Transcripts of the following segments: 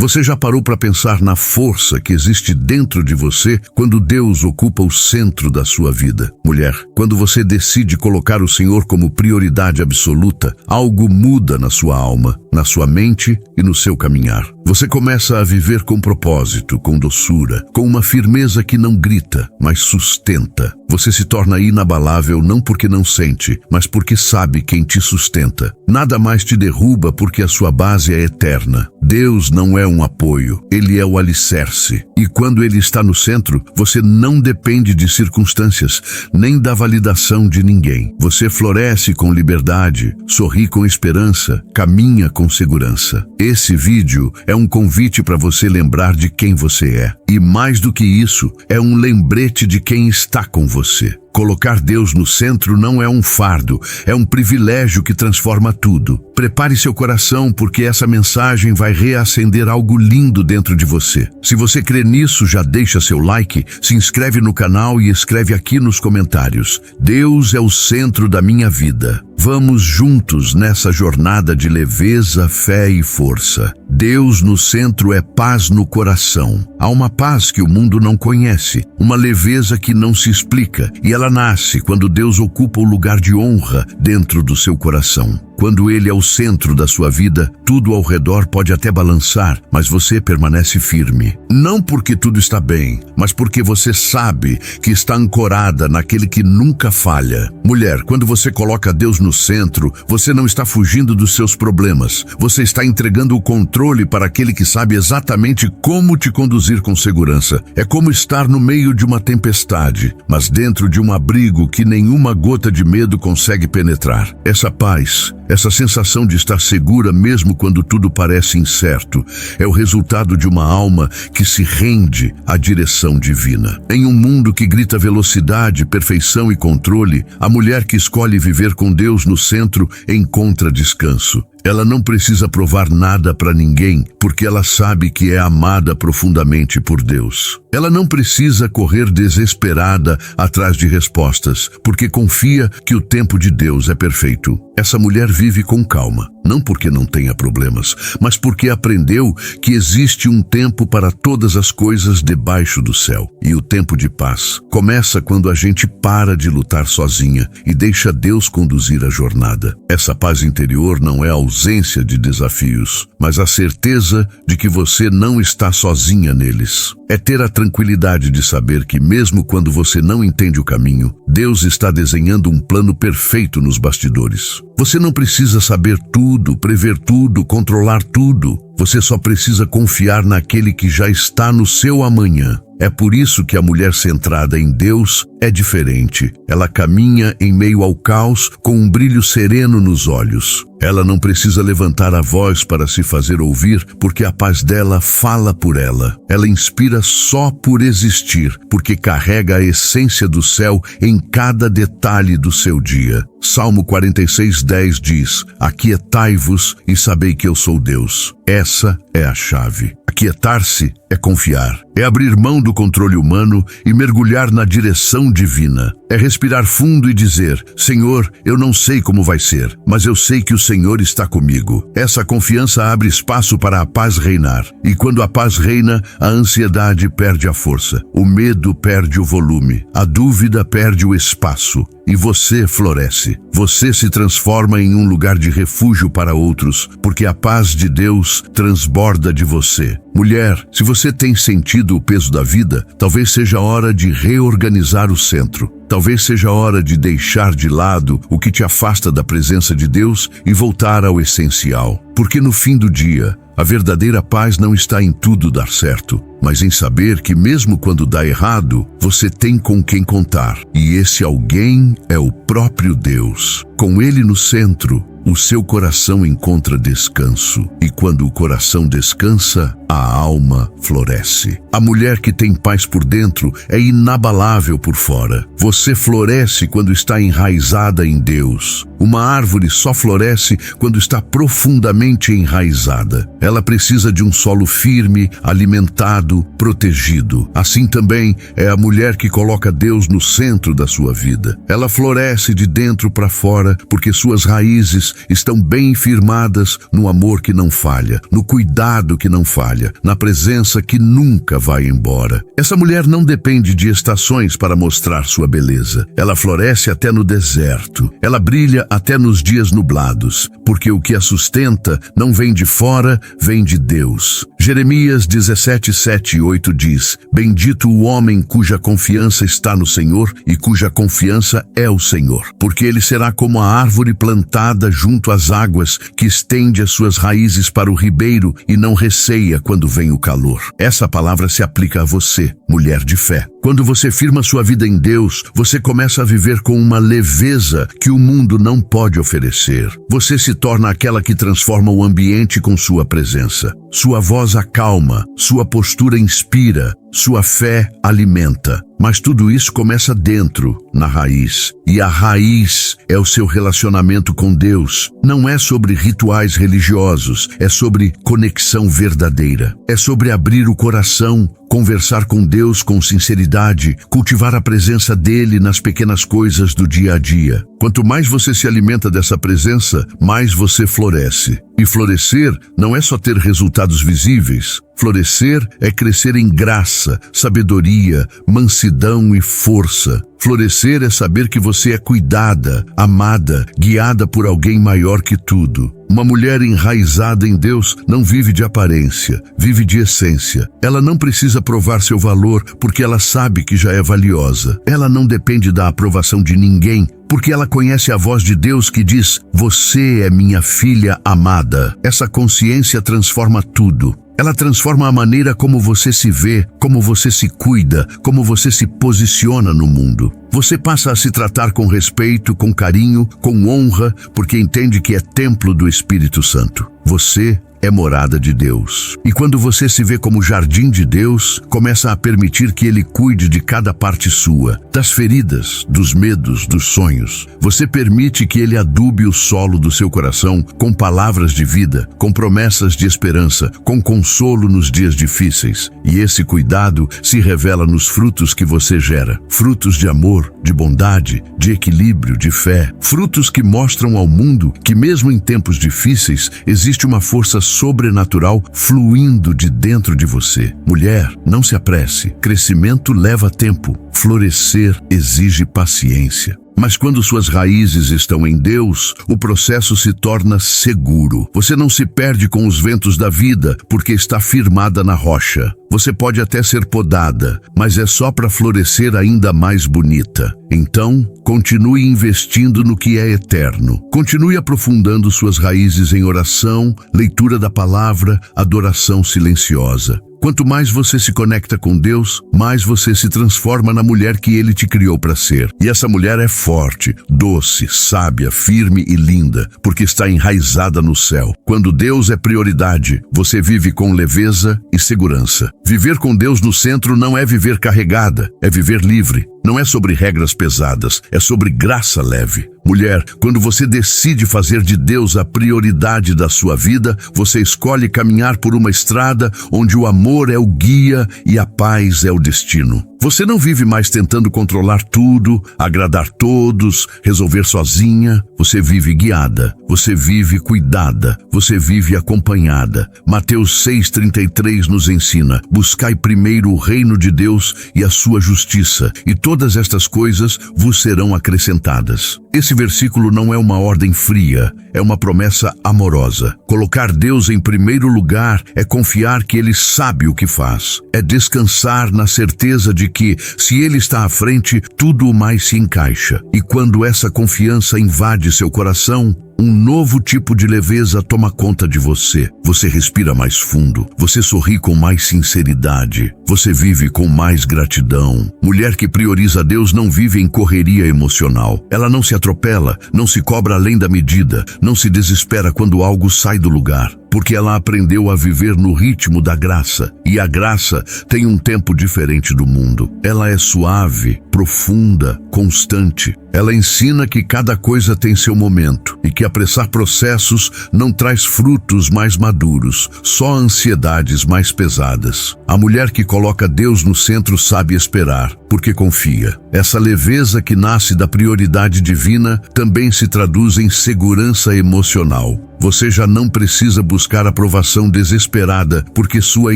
Você já parou para pensar na força que existe dentro de você quando Deus ocupa o centro da sua vida? Mulher, quando você decide colocar o Senhor como prioridade absoluta, algo muda na sua alma, na sua mente e no seu caminhar. Você começa a viver com propósito, com doçura, com uma firmeza que não grita, mas sustenta. Você se torna inabalável não porque não sente, mas porque sabe quem te sustenta. Nada mais te derruba porque a sua base é eterna. Deus não é um apoio, Ele é o alicerce. E quando Ele está no centro, você não depende de circunstâncias, nem da validação de ninguém. Você floresce com liberdade, sorri com esperança, caminha com segurança. Esse vídeo é um convite para você lembrar de quem você é. E mais do que isso, é um lembrete de quem está com você. Colocar Deus no centro não é um fardo, é um privilégio que transforma tudo. Prepare seu coração porque essa mensagem vai reacender algo lindo dentro de você. Se você crê nisso, já deixa seu like, se inscreve no canal e escreve aqui nos comentários: Deus é o centro da minha vida. Vamos juntos nessa jornada de leveza, fé e força. Deus no centro é paz no coração. Há uma paz que o mundo não conhece, uma leveza que não se explica, e ela nasce quando Deus ocupa o lugar de honra dentro do seu coração. Quando Ele é o centro da sua vida, tudo ao redor pode até balançar, mas você permanece firme. Não porque tudo está bem, mas porque você sabe que está ancorada naquele que nunca falha. Mulher, quando você coloca Deus no centro, você não está fugindo dos seus problemas. Você está entregando o controle para aquele que sabe exatamente como te conduzir com segurança. É como estar no meio de uma tempestade, mas dentro de um abrigo que nenhuma gota de medo consegue penetrar. Essa paz, essa sensação de estar segura mesmo quando tudo parece incerto, é o resultado de uma alma que se rende à direção divina. Em um mundo que grita velocidade, perfeição e controle, a mulher que escolhe viver com Deus no centro encontra descanso. Ela não precisa provar nada para ninguém, porque ela sabe que é amada profundamente por Deus. Ela não precisa correr desesperada atrás de respostas, porque confia que o tempo de Deus é perfeito. Essa mulher vive com calma, não porque não tenha problemas, mas porque aprendeu que existe um tempo para todas as coisas debaixo do céu. E o tempo de paz começa quando a gente para de lutar sozinha e deixa Deus conduzir a jornada. Essa paz interior não é ausência de desafios, mas a certeza de que você não está sozinha neles. É ter a tranquilidade de saber que mesmo quando você não entende o caminho, Deus está desenhando um plano perfeito nos bastidores. Você não precisa saber tudo, prever tudo, controlar tudo. Você só precisa confiar naquele que já está no seu amanhã. É por isso que a mulher centrada em Deus é diferente. Ela caminha em meio ao caos com um brilho sereno nos olhos. Ela não precisa levantar a voz para se fazer ouvir, porque a paz dela fala por ela. Ela inspira só por existir, porque carrega a essência do céu em cada detalhe do seu dia. Salmo 46:10 diz: Aquietai-vos e sabei que eu sou Deus. Essa é a chave. Aquietar-se é confiar, é abrir mão do controle humano e mergulhar na direção divina. É respirar fundo e dizer: Senhor, eu não sei como vai ser, mas eu sei que o Senhor está comigo. Essa confiança abre espaço para a paz reinar. E quando a paz reina, a ansiedade perde a força, o medo perde o volume, a dúvida perde o espaço. E você floresce. Você se transforma em um lugar de refúgio para outros, porque a paz de Deus transborda de você. Mulher, se você tem sentido o peso da vida, talvez seja hora de reorganizar o centro. Talvez seja hora de deixar de lado o que te afasta da presença de Deus e voltar ao essencial. Porque no fim do dia, a verdadeira paz não está em tudo dar certo, mas em saber que mesmo quando dá errado, você tem com quem contar. E esse alguém é o próprio Deus. Com Ele no centro, o seu coração encontra descanso. E quando o coração descansa, a alma floresce. A mulher que tem paz por dentro é inabalável por fora. Você floresce quando está enraizada em Deus. Uma árvore só floresce quando está profundamente enraizada. Ela precisa de um solo firme, alimentado, protegido. Assim também é a mulher que coloca Deus no centro da sua vida. Ela floresce de dentro para fora porque suas raízes estão bem firmadas no amor que não falha, no cuidado que não falha, na presença que nunca vai embora. Essa mulher não depende de estações para mostrar sua beleza. Ela floresce até no deserto. Ela brilha até nos dias nublados, porque o que a sustenta não vem de fora, vem de Deus. Jeremias 17, 7 e 8 diz: Bendito o homem cuja confiança está no Senhor e cuja confiança é o Senhor, porque ele será como a árvore plantada junto às águas, que estende as suas raízes para o ribeiro e não receia quando vem o calor. Essa palavra se aplica a você, mulher de fé. Quando você firma sua vida em Deus, você começa a viver com uma leveza que o mundo não pode oferecer. Você se torna aquela que transforma o ambiente com sua presença. Sua voz acalma, sua postura inspira, sua fé alimenta. Mas tudo isso começa dentro, na raiz. E a raiz é o seu relacionamento com Deus. Não é sobre rituais religiosos, é sobre conexão verdadeira. É sobre abrir o coração, conversar com Deus com sinceridade, cultivar a presença dele nas pequenas coisas do dia a dia. Quanto mais você se alimenta dessa presença, mais você floresce. E florescer não é só ter resultados visíveis. Florescer é crescer em graça, sabedoria, mansidão e força. Florescer é saber que você é cuidada, amada, guiada por alguém maior que tudo. Uma mulher enraizada em Deus não vive de aparência, vive de essência. Ela não precisa provar seu valor porque ela sabe que já é valiosa. Ela não depende da aprovação de ninguém, porque ela conhece a voz de Deus que diz: Você é minha filha amada. Essa consciência transforma tudo. Ela transforma a maneira como você se vê, como você se cuida, como você se posiciona no mundo. Você passa a se tratar com respeito, com carinho, com honra, porque entende que é templo do Espírito Santo. Você é morada de Deus. E quando você se vê como jardim de Deus, começa a permitir que Ele cuide de cada parte sua, das feridas, dos medos, dos sonhos. Você permite que Ele adube o solo do seu coração com palavras de vida, com promessas de esperança, com consolo nos dias difíceis. E esse cuidado se revela nos frutos que você gera. Frutos de amor, de bondade, de equilíbrio, de fé. Frutos que mostram ao mundo que mesmo em tempos difíceis, existe uma força sobrenatural fluindo de dentro de você. Mulher, não se apresse. Crescimento leva tempo. Florescer exige paciência. Mas quando suas raízes estão em Deus, o processo se torna seguro. Você não se perde com os ventos da vida, porque está firmada na rocha. Você pode até ser podada, mas é só para florescer ainda mais bonita. Então, continue investindo no que é eterno. Continue aprofundando suas raízes em oração, leitura da palavra, adoração silenciosa. Quanto mais você se conecta com Deus, mais você se transforma na mulher que Ele te criou para ser. E essa mulher é forte, doce, sábia, firme e linda, porque está enraizada no céu. Quando Deus é prioridade, você vive com leveza e segurança. Viver com Deus no centro não é viver carregada, é viver livre. Não é sobre regras pesadas, é sobre graça leve. Mulher, quando você decide fazer de Deus a prioridade da sua vida, você escolhe caminhar por uma estrada onde o amor é o guia e a paz é o destino. Você não vive mais tentando controlar tudo, agradar todos, resolver sozinha. Você vive guiada, você vive cuidada, você vive acompanhada. Mateus 6,33 nos ensina: buscai primeiro o reino de Deus e a sua justiça, e todas estas coisas vos serão acrescentadas. Esse versículo não é uma ordem fria, é uma promessa amorosa. Colocar Deus em primeiro lugar é confiar que Ele sabe o que faz. É descansar na certeza de que, se Ele está à frente, tudo o mais se encaixa. E quando essa confiança invade seu coração, um novo tipo de leveza toma conta de você. Você respira mais fundo, você sorri com mais sinceridade, você vive com mais gratidão. Mulher que prioriza Deus não vive em correria emocional. Ela não se atropela, não se cobra além da medida, não se desespera quando algo sai do lugar, porque ela aprendeu a viver no ritmo da graça. E a graça tem um tempo diferente do mundo. Ela é suave, profunda, constante. Ela ensina que cada coisa tem seu momento e que apressar processos não traz frutos mais maduros, só ansiedades mais pesadas. A mulher que coloca Deus no centro sabe esperar, porque confia. Essa leveza que nasce da prioridade divina também se traduz em segurança emocional. Você já não precisa buscar aprovação desesperada, porque sua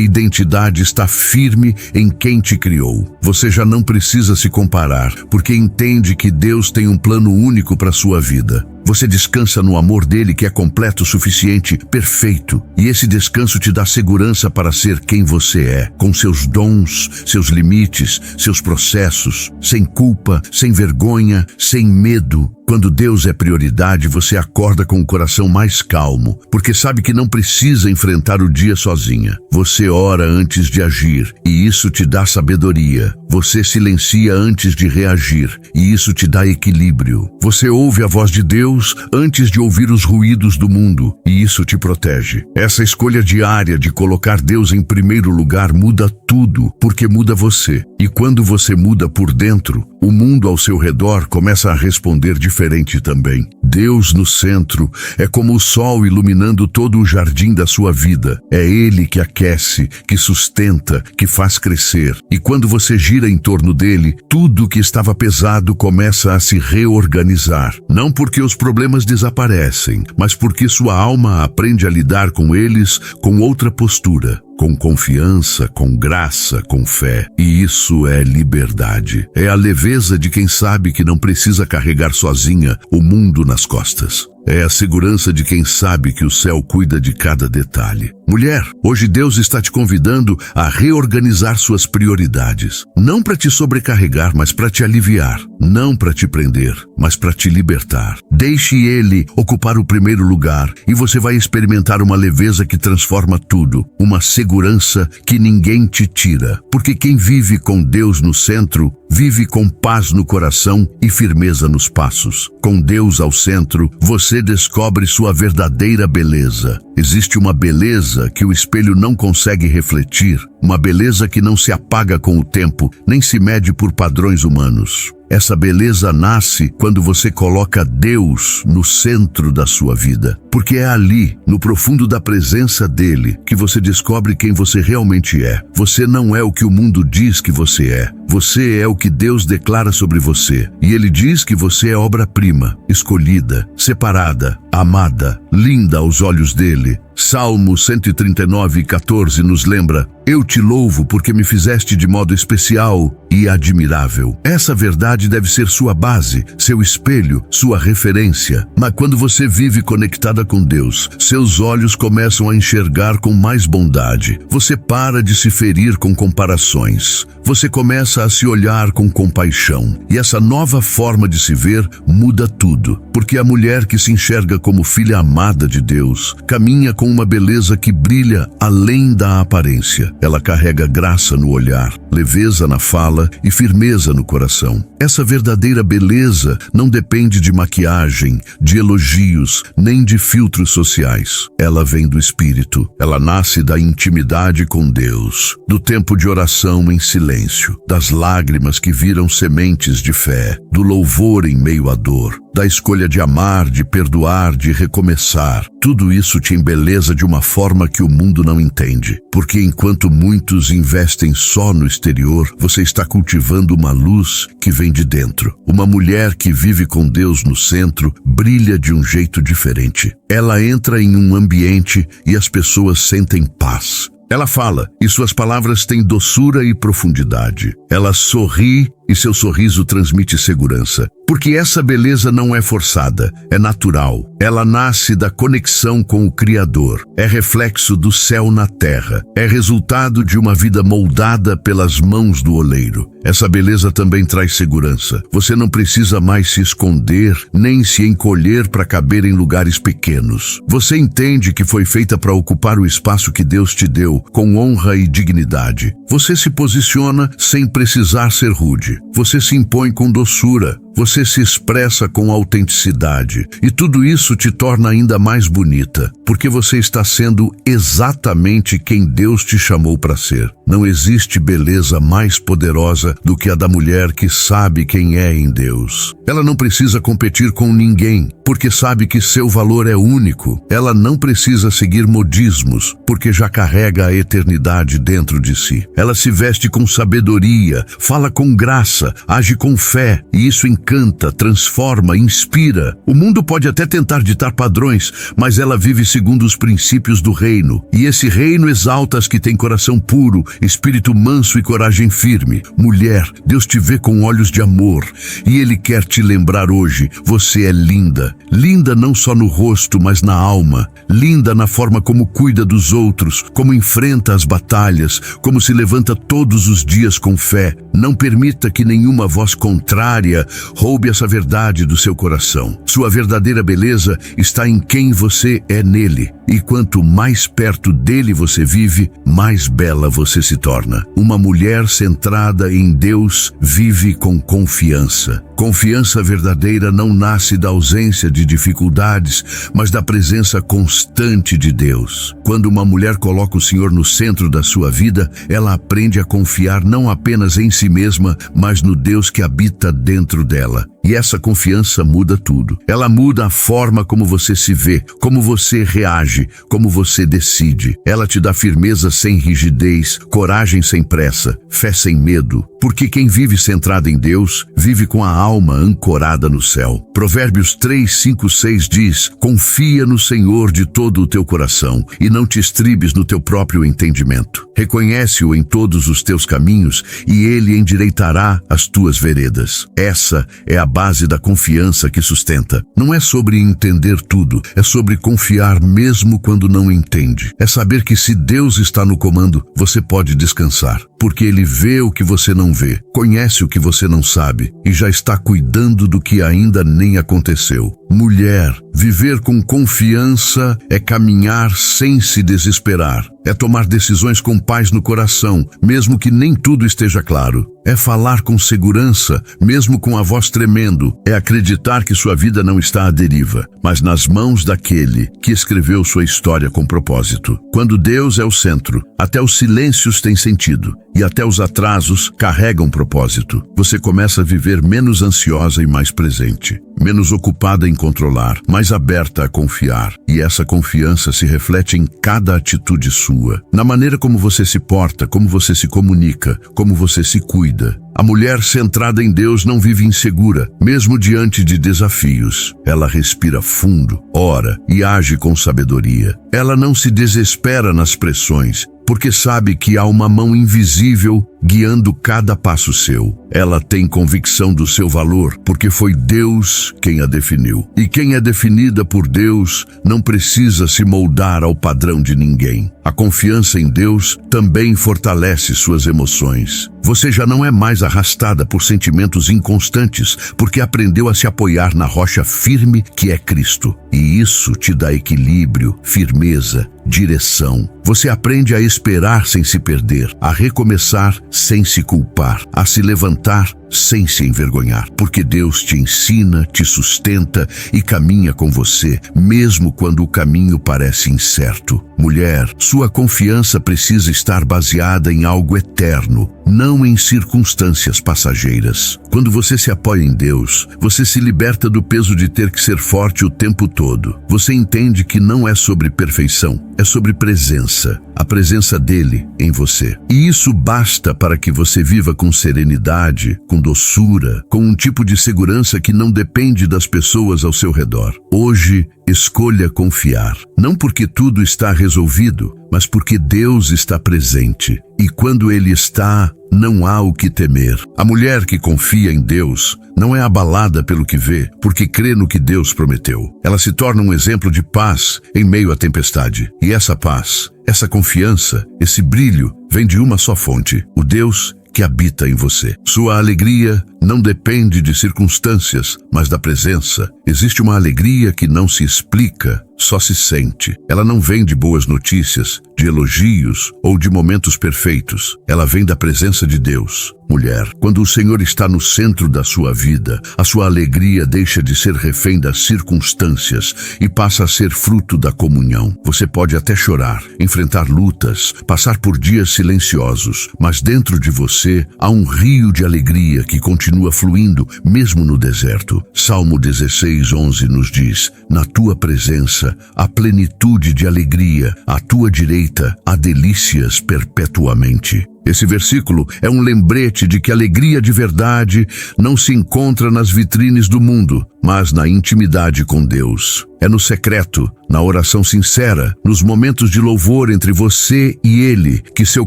identidade está firme em quem te criou. Você já não precisa se comparar, porque entende que Deus tem um plano único para sua vida. Você descansa no amor dele, que é completo, suficiente, perfeito. E esse descanso te dá segurança para ser quem você é, com seus dons, seus limites, seus processos, sem culpa, sem vergonha, sem medo. Quando Deus é prioridade, você acorda com o coração mais calmo, porque sabe que não precisa enfrentar o dia sozinha. Você ora antes de agir, e isso te dá sabedoria. Você silencia antes de reagir, e isso te dá equilíbrio. Você ouve a voz de Deus antes de ouvir os ruídos do mundo, e isso te protege. Essa escolha diária de colocar Deus em primeiro lugar muda tudo, porque muda você. E quando você muda por dentro, o mundo ao seu redor começa a responder diferente também. Deus no centro é como o sol iluminando todo o jardim da sua vida. É Ele que aquece, que sustenta, que faz crescer. E quando você gira em torno dele, tudo que estava pesado começa a se reorganizar. Não porque os problemas desaparecem, mas porque sua alma aprende a lidar com eles com outra postura. Com confiança, com graça, com fé. E isso é liberdade. É a leveza de quem sabe que não precisa carregar sozinha o mundo nas costas. É a segurança de quem sabe que o céu cuida de cada detalhe. Mulher, hoje Deus está te convidando a reorganizar suas prioridades. Não para te sobrecarregar, mas para te aliviar. Não para te prender, mas para te libertar. Deixe Ele ocupar o primeiro lugar e você vai experimentar uma leveza que transforma tudo. Uma segurança que ninguém te tira. Porque quem vive com Deus no centro, vive com paz no coração e firmeza nos passos. Com Deus ao centro, você descobre sua verdadeira beleza. Existe uma beleza que o espelho não consegue refletir, uma beleza que não se apaga com o tempo, nem se mede por padrões humanos. Essa beleza nasce quando você coloca Deus no centro da sua vida, porque é ali, no profundo da presença dele, que você descobre quem você realmente é. Você não é o que o mundo diz que você é. Você é o que Deus declara sobre você. E ele diz que você é obra-prima, escolhida, separada, amada, linda aos olhos dele. Salmo 139:14 nos lembra: eu te louvo porque me fizeste de modo especial e admirável. Essa verdade deve ser sua base, seu espelho, sua referência. Mas quando você vive conectada com Deus, seus olhos começam a enxergar com mais bondade. Você para de se ferir com comparações. Você começa a se olhar com compaixão. E essa nova forma de se ver muda tudo. Porque a mulher que se enxerga como filha amada de Deus caminha com uma beleza que brilha além da aparência. Ela carrega graça no olhar, leveza na fala e firmeza no coração. Essa verdadeira beleza não depende de maquiagem, de elogios, nem de filtros sociais. Ela vem do Espírito. Ela nasce da intimidade com Deus, do tempo de oração em silêncio, das lágrimas que viram sementes de fé, do louvor em meio à dor, da escolha de amar, de perdoar, de recomeçar. Tudo isso te embeleza de uma forma que o mundo não entende. Porque enquanto muitos investem só no exterior, você está cultivando uma luz que vem de dentro. Uma mulher que vive com Deus no centro brilha de um jeito diferente. Ela entra em um ambiente e as pessoas sentem paz. Ela fala, e suas palavras têm doçura e profundidade. Ela sorri e seu sorriso transmite segurança. Porque essa beleza não é forçada, é natural. Ela nasce da conexão com o Criador. É reflexo do céu na terra. É resultado de uma vida moldada pelas mãos do oleiro. Essa beleza também traz segurança. Você não precisa mais se esconder, nem se encolher para caber em lugares pequenos. Você entende que foi feita para ocupar o espaço que Deus te deu, com honra e dignidade. Você se posiciona sem precisar ser rude. Você se impõe com doçura. Você se expressa com autenticidade e tudo isso te torna ainda mais bonita, porque você está sendo exatamente quem Deus te chamou para ser. Não existe beleza mais poderosa do que a da mulher que sabe quem é em Deus. Ela não precisa competir com ninguém, porque sabe que seu valor é único. Ela não precisa seguir modismos, porque já carrega a eternidade dentro de si. Ela se veste com sabedoria, fala com graça, age com fé, e isso encanta, transforma, inspira. O mundo pode até tentar ditar padrões, mas ela vive segundo os princípios do reino. E esse reino exalta as que têm coração puro, espírito manso e coragem firme. Mulher, Deus te vê com olhos de amor, e Ele quer te lembrar hoje, você é linda. Linda não só no rosto, mas na alma. Linda na forma como cuida dos outros, como enfrenta as batalhas, como se levanta todos os dias com fé. Não permita que nenhuma voz contrária roube essa verdade do seu coração. Sua verdadeira beleza está em quem você é nele. E quanto mais perto dele você vive, mais bela você se torna. Uma mulher centrada em Deus vive com confiança. Confiança verdadeira não nasce da ausência de dificuldades, mas da presença constante de Deus. Quando uma mulher coloca o Senhor no centro da sua vida, ela aprende a confiar não apenas em si mesma, mas no Deus que habita dentro dela. E essa confiança muda tudo. Ela muda a forma como você se vê, como você reage, como você decide. Ela te dá firmeza sem rigidez, coragem sem pressa, fé sem medo. Porque quem vive centrado em Deus, vive com a alma ancorada no céu. Provérbios 3, 5, 6 diz: confia no Senhor de todo o teu coração e não te estribes no teu próprio entendimento. Reconhece-o em todos os teus caminhos e Ele endireitará as tuas veredas. Essa é a base da confiança que sustenta. Não é sobre entender tudo, é sobre confiar mesmo quando não entende. É saber que se Deus está no comando, você pode descansar, porque Ele vê o que você não vê, conhece o que você não sabe e já está cuidando do que ainda nem aconteceu. Mulher, viver com confiança é caminhar sem se desesperar. É tomar decisões com paz no coração, mesmo que nem tudo esteja claro. É falar com segurança, mesmo com a voz tremendo. É acreditar que sua vida não está à deriva, mas nas mãos daquele que escreveu sua história com propósito. Quando Deus é o centro, até os silêncios têm sentido e até os atrasos carregam propósito. Você começa a viver menos ansiosa e mais presente, menos ocupada em controlar, mais aberta a confiar. E essa confiança se reflete em cada atitude sua, na maneira como você se porta, como você se comunica, como você se cuida. A mulher centrada em Deus não vive insegura, mesmo diante de desafios. Ela respira fundo, ora e age com sabedoria. Ela não se desespera nas pressões, porque sabe que há uma mão invisível guiando cada passo seu. Ela tem convicção do seu valor, porque foi Deus quem a definiu. E quem é definida por Deus não precisa se moldar ao padrão de ninguém. A confiança em Deus também fortalece suas emoções. Você já não é mais arrastada por sentimentos inconstantes, porque aprendeu a se apoiar na rocha firme que é Cristo. E isso te dá equilíbrio, firmeza, direção. Você aprende a esperar sem se perder, a recomeçar sem se culpar, a se levantar sem se envergonhar, porque Deus te ensina, te sustenta e caminha com você, mesmo quando o caminho parece incerto. Mulher, sua confiança precisa estar baseada em algo eterno, não em circunstâncias passageiras. Quando você se apoia em Deus, você se liberta do peso de ter que ser forte o tempo todo. Você entende que não é sobre perfeição, é sobre presença, a presença dele em você. E isso basta para que você viva com serenidade, com doçura, com um tipo de segurança que não depende das pessoas ao seu redor. Hoje, escolha confiar, não porque tudo está resolvido, mas porque Deus está presente. E quando Ele está, não há o que temer. A mulher que confia em Deus não é abalada pelo que vê, porque crê no que Deus prometeu. Ela se torna um exemplo de paz em meio à tempestade. E essa paz, essa confiança, esse brilho, vem de uma só fonte: o Deus que habita em você. Sua alegria não depende de circunstâncias, mas da presença. Existe uma alegria que não se explica, só se sente. Ela não vem de boas notícias, de elogios ou de momentos perfeitos. Ela vem da presença de Deus. Mulher, quando o Senhor está no centro da sua vida, a sua alegria deixa de ser refém das circunstâncias e passa a ser fruto da comunhão. Você pode até chorar, enfrentar lutas, passar por dias silenciosos, mas dentro de você há um rio de alegria que continua fluindo mesmo no deserto. Salmo 16:11 nos diz: na tua presença há plenitude de alegria, à tua direita há delícias perpetuamente. Esse versículo é um lembrete de que a alegria de verdade não se encontra nas vitrines do mundo, mas na intimidade com Deus. É no secreto, na oração sincera, nos momentos de louvor entre você e Ele, que seu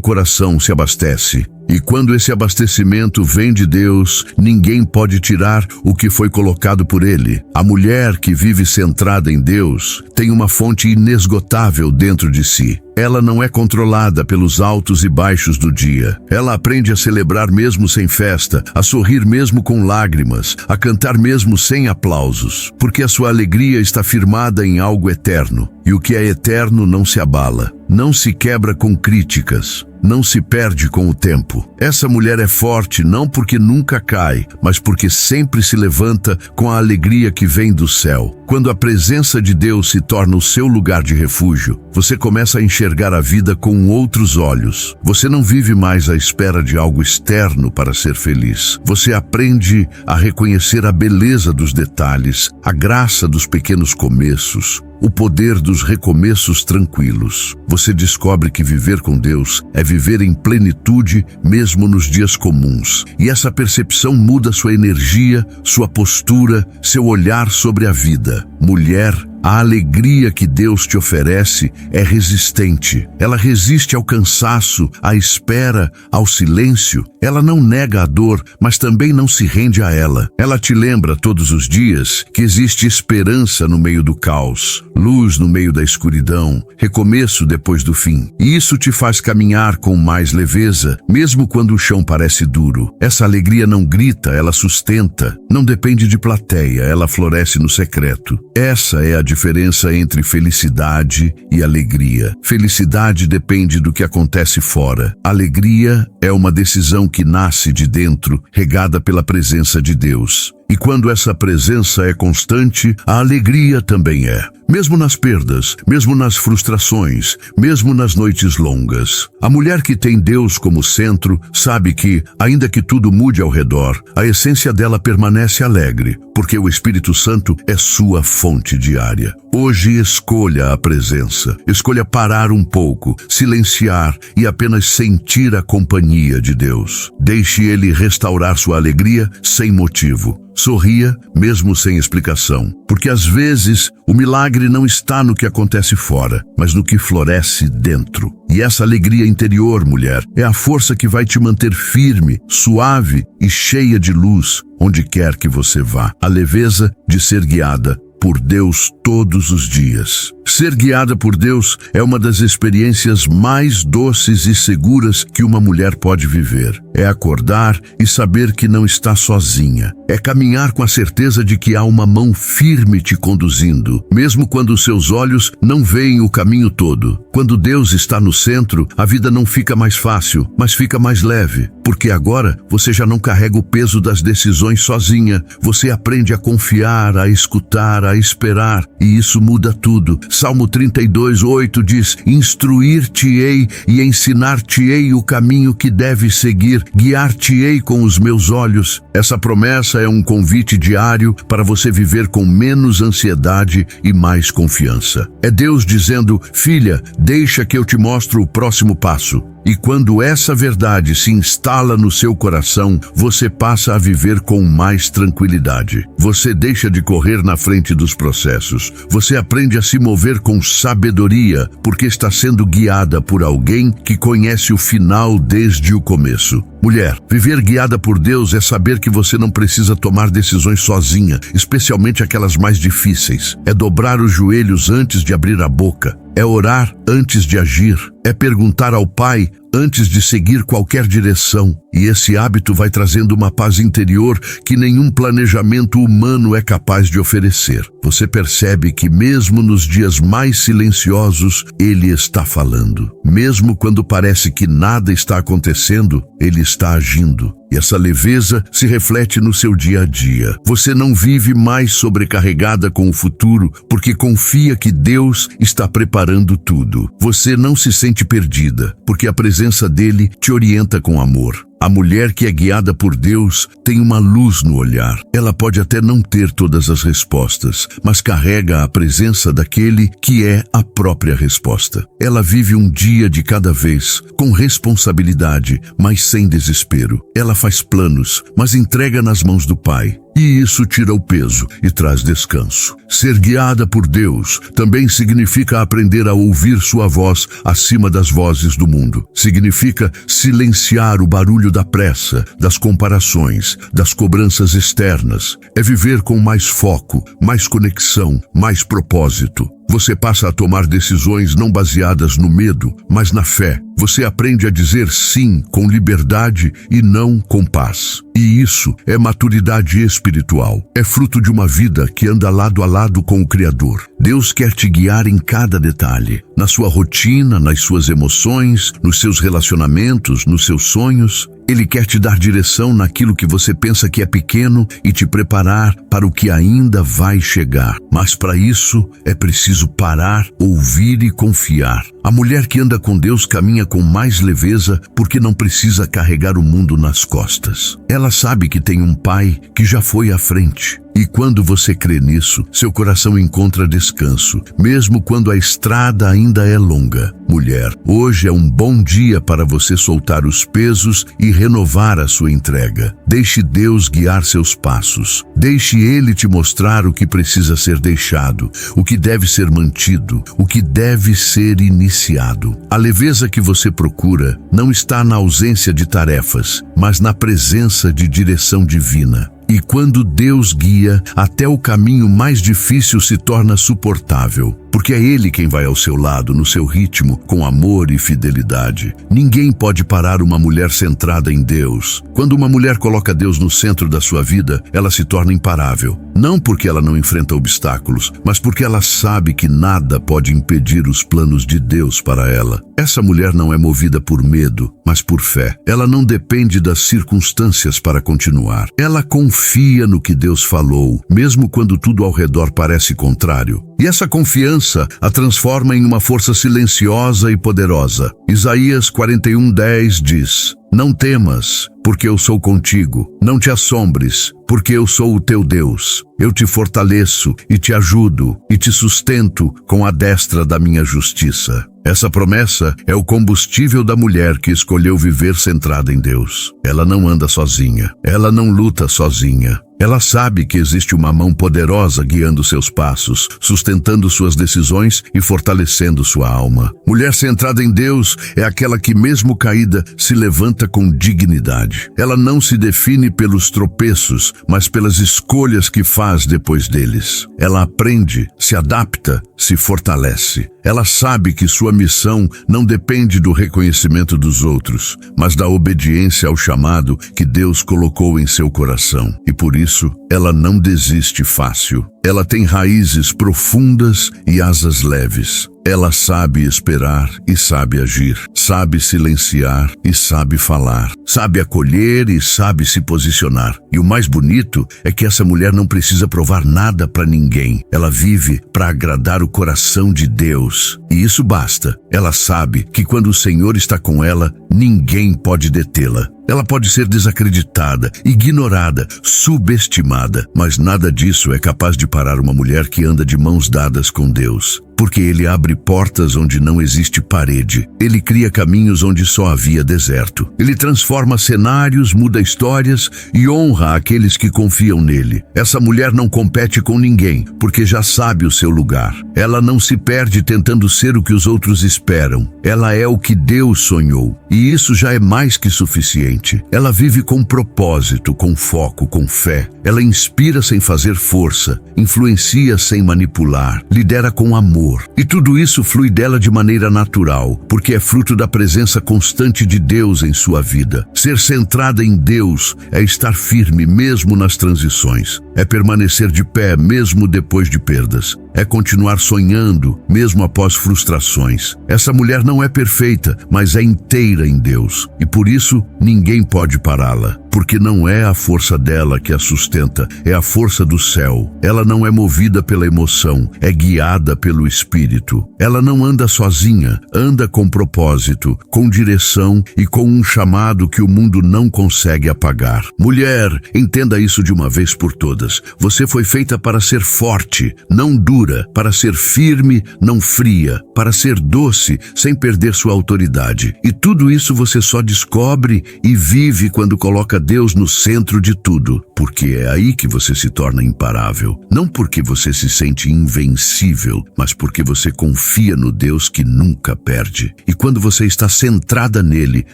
coração se abastece. E quando esse abastecimento vem de Deus, ninguém pode tirar o que foi colocado por Ele. A mulher que vive centrada em Deus tem uma fonte inesgotável dentro de si. Ela não é controlada pelos altos e baixos do dia. Ela aprende a celebrar mesmo sem festa, a sorrir mesmo com lágrimas, a cantar mesmo sem aplausos, porque a sua alegria está firmada em algo eterno. E o que é eterno não se abala, não se quebra com críticas, não se perde com o tempo. Essa mulher é forte não porque nunca cai, mas porque sempre se levanta com a alegria que vem do céu. Quando a presença de Deus se torna o seu lugar de refúgio, você começa a enxergar a vida com outros olhos. Você não vive mais à espera de algo externo para ser feliz. Você aprende a reconhecer a beleza dos detalhes, a graça dos pequenos começos, o poder dos recomeços tranquilos. Você descobre que viver com Deus é viver em plenitude mesmo nos dias comuns. E essa percepção muda sua energia, sua postura, seu olhar sobre a vida. Mulher, a alegria que Deus te oferece é resistente. Ela resiste ao cansaço, à espera, ao silêncio. Ela não nega a dor, mas também não se rende a ela. Ela te lembra todos os dias que existe esperança no meio do caos, luz no meio da escuridão, recomeço depois do fim. E isso te faz caminhar com mais leveza, mesmo quando o chão parece duro. Essa alegria não grita, ela sustenta. Não depende de plateia, ela floresce no secreto. Essa é a diferença entre felicidade e alegria. Felicidade depende do que acontece fora. Alegria é uma decisão que nasce de dentro, regada pela presença de Deus. E quando essa presença é constante, a alegria também é. Mesmo nas perdas, mesmo nas frustrações, mesmo nas noites longas. A mulher que tem Deus como centro sabe que, ainda que tudo mude ao redor, a essência dela permanece alegre, porque o Espírito Santo é sua fonte diária. Hoje escolha a presença, escolha parar um pouco, silenciar e apenas sentir a companhia de Deus. Deixe Ele restaurar sua alegria sem motivo. Sorria, mesmo sem explicação, porque às vezes o milagre não está no que acontece fora, mas no que floresce dentro. E essa alegria interior, mulher, é a força que vai te manter firme, suave e cheia de luz, onde quer que você vá. A leveza de ser guiada por Deus todos os dias. Ser guiada por Deus é uma das experiências mais doces e seguras que uma mulher pode viver. É acordar e saber que não está sozinha. É caminhar com a certeza de que há uma mão firme te conduzindo, mesmo quando seus olhos não veem o caminho todo. Quando Deus está no centro, a vida não fica mais fácil, mas fica mais leve, porque agora você já não carrega o peso das decisões sozinha. Você aprende a confiar, a escutar, a esperar, e isso muda tudo. Salmo 32:8 diz: instruir-te-ei e ensinar-te-ei o caminho que deves seguir, guiar-te-ei com os meus olhos. Essa promessa é um convite diário para você viver com menos ansiedade e mais confiança. É Deus dizendo: filha, deixa que eu te mostre o próximo passo. E quando essa verdade se instala no seu coração, você passa a viver com mais tranquilidade. Você deixa de correr na frente dos processos. Você aprende a se mover com sabedoria, porque está sendo guiada por alguém que conhece o final desde o começo. Mulher, viver guiada por Deus é saber que você não precisa tomar decisões sozinha, especialmente aquelas mais difíceis. É dobrar os joelhos antes de abrir a boca. É orar antes de agir. é perguntar ao Pai antes de seguir qualquer direção, e esse hábito vai trazendo uma paz interior que nenhum planejamento humano é capaz de oferecer. Você percebe que mesmo nos dias mais silenciosos, Ele está falando. Mesmo quando parece que nada está acontecendo, Ele está agindo. E essa leveza se reflete no seu dia a dia. Você não vive mais sobrecarregada com o futuro, porque confia que Deus está preparando tudo. Você não se sente perdida, porque a presença dele te orienta com amor. A mulher que é guiada por Deus tem uma luz no olhar. Ela pode até não ter todas as respostas, mas carrega a presença daquele que é a própria resposta. Ela vive um dia de cada vez, com responsabilidade, mas sem desespero. Ela faz planos, mas entrega nas mãos do Pai. E isso tira o peso e traz descanso. Ser guiada por Deus também significa aprender a ouvir sua voz acima das vozes do mundo. Significa silenciar o barulho da pressa, das comparações, das cobranças externas. É viver com mais foco, mais conexão, mais propósito. Você passa a tomar decisões não baseadas no medo, mas na fé. Você aprende a dizer sim com liberdade e não com paz. E isso é maturidade espiritual. É fruto de uma vida que anda lado a lado com o Criador. Deus quer te guiar em cada detalhe. Na sua rotina, nas suas emoções, nos seus relacionamentos, nos seus sonhos. Ele quer te dar direção naquilo que você pensa que é pequeno e te preparar para o que ainda vai chegar. Mas para isso é preciso parar, ouvir e confiar. A mulher que anda com Deus caminha com mais leveza porque não precisa carregar o mundo nas costas. Ela sabe que tem um Pai que já foi à frente. E quando você crê nisso, seu coração encontra descanso, mesmo quando a estrada ainda é longa. Mulher, hoje é um bom dia para você soltar os pesos e renovar a sua entrega. Deixe Deus guiar seus passos. Deixe Ele te mostrar o que precisa ser deixado, o que deve ser mantido, o que deve ser iniciado. A leveza que você procura não está na ausência de tarefas, mas na presença de direção divina. E quando Deus guia, até o caminho mais difícil se torna suportável, porque é Ele quem vai ao seu lado, no seu ritmo, com amor e fidelidade. Ninguém pode parar uma mulher centrada em Deus. Quando uma mulher coloca Deus no centro da sua vida, ela se torna imparável. Não porque ela não enfrenta obstáculos, mas porque ela sabe que nada pode impedir os planos de Deus para ela. Essa mulher não é movida por medo, mas por fé. Ela não depende das circunstâncias para continuar. Ela confia no que Deus falou, mesmo quando tudo ao redor parece contrário. E essa confiança a transforma em uma força silenciosa e poderosa. Isaías 41:10 diz: Não temas, porque eu sou contigo. Não te assombres, porque eu sou o teu Deus. Eu te fortaleço e te ajudo e te sustento com a destra da minha justiça. Essa promessa é o combustível da mulher que escolheu viver centrada em Deus. Ela não anda sozinha. Ela não luta sozinha. Ela sabe que existe uma mão poderosa guiando seus passos, sustentando suas decisões e fortalecendo sua alma. Mulher centrada em Deus é aquela que, mesmo caída, se levanta com dignidade. Ela não se define pelos tropeços, mas pelas escolhas que faz depois deles. Ela aprende, se adapta, se fortalece. Ela sabe que sua missão não depende do reconhecimento dos outros, mas da obediência ao chamado que Deus colocou em seu coração. E por isso, ela não desiste fácil. Ela tem raízes profundas e asas leves. Ela sabe esperar e sabe agir, sabe silenciar e sabe falar, sabe acolher e sabe se posicionar. E o mais bonito é que essa mulher não precisa provar nada para ninguém. Ela vive para agradar o coração de Deus. E isso basta. Ela sabe que quando o Senhor está com ela, ninguém pode detê-la. Ela pode ser desacreditada, ignorada, subestimada, mas nada disso é capaz de parar uma mulher que anda de mãos dadas com Deus. Porque Ele abre portas onde não existe parede. Ele cria caminhos onde só havia deserto. Ele transforma cenários, muda histórias e honra aqueles que confiam nele. Essa mulher não compete com ninguém, porque já sabe o seu lugar. Ela não se perde tentando ser o que os outros esperam. Ela é o que Deus sonhou. E isso já é mais que suficiente. Ela vive com propósito, com foco, com fé. Ela inspira sem fazer força, influencia sem manipular, lidera com amor. amor. E tudo isso flui dela de maneira natural, porque é fruto da presença constante de Deus em sua vida. Ser centrada em Deus é estar firme mesmo nas transições. É permanecer de pé mesmo depois de perdas. É continuar sonhando mesmo após frustrações. Essa mulher não é perfeita, mas é inteira em Deus. E por isso, ninguém pode pará-la. Porque não é a força dela que a sustenta, é a força do céu. Ela não é movida pela emoção, é guiada pelo Espírito. Ela não anda sozinha, anda com propósito, com direção e com um chamado que o mundo não consegue apagar. Mulher, entenda isso de uma vez por todas. Você foi feita para ser forte, não dura, para ser firme, não fria, para ser doce, sem perder sua autoridade. E tudo isso você só descobre e vive quando coloca Deus no centro de tudo, porque é aí que você se torna imparável. Não porque você se sente invencível, mas porque você confia no Deus que nunca perde. E quando você está centrada nele,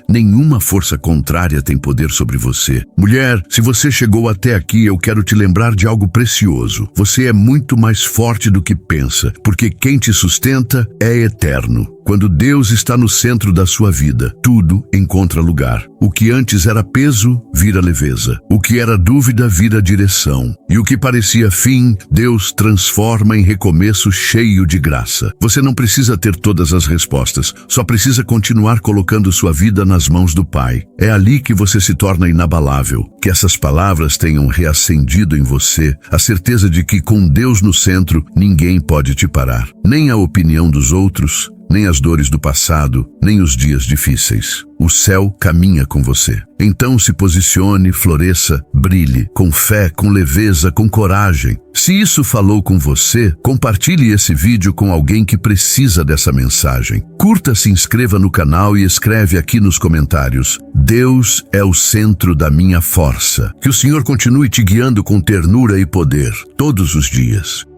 nenhuma força contrária tem poder sobre você. Mulher, se você chegou até aqui, eu quero te lembrar de algo precioso. Você é muito mais forte do que pensa, porque quem te sustenta é eterno. Quando Deus está no centro da sua vida, tudo encontra lugar. O que antes era peso, vira leveza. O que era dúvida, vira direção. E o que parecia fim, Deus transforma em recomeço cheio de graça. Você não precisa ter todas as respostas, só precisa continuar colocando sua vida nas mãos do Pai. É ali que você se torna inabalável. Que essas palavras tenham reacendido em você a certeza de que com Deus no centro, ninguém pode te parar. Nem a opinião dos outros, nem as dores do passado, nem os dias difíceis. O céu caminha com você. Então se posicione, floresça, brilhe, com fé, com leveza, com coragem. Se isso falou com você, compartilhe esse vídeo com alguém que precisa dessa mensagem. Curta, se inscreva no canal e escreve aqui nos comentários: Deus é o centro da minha força. Que o Senhor continue te guiando com ternura e poder todos os dias.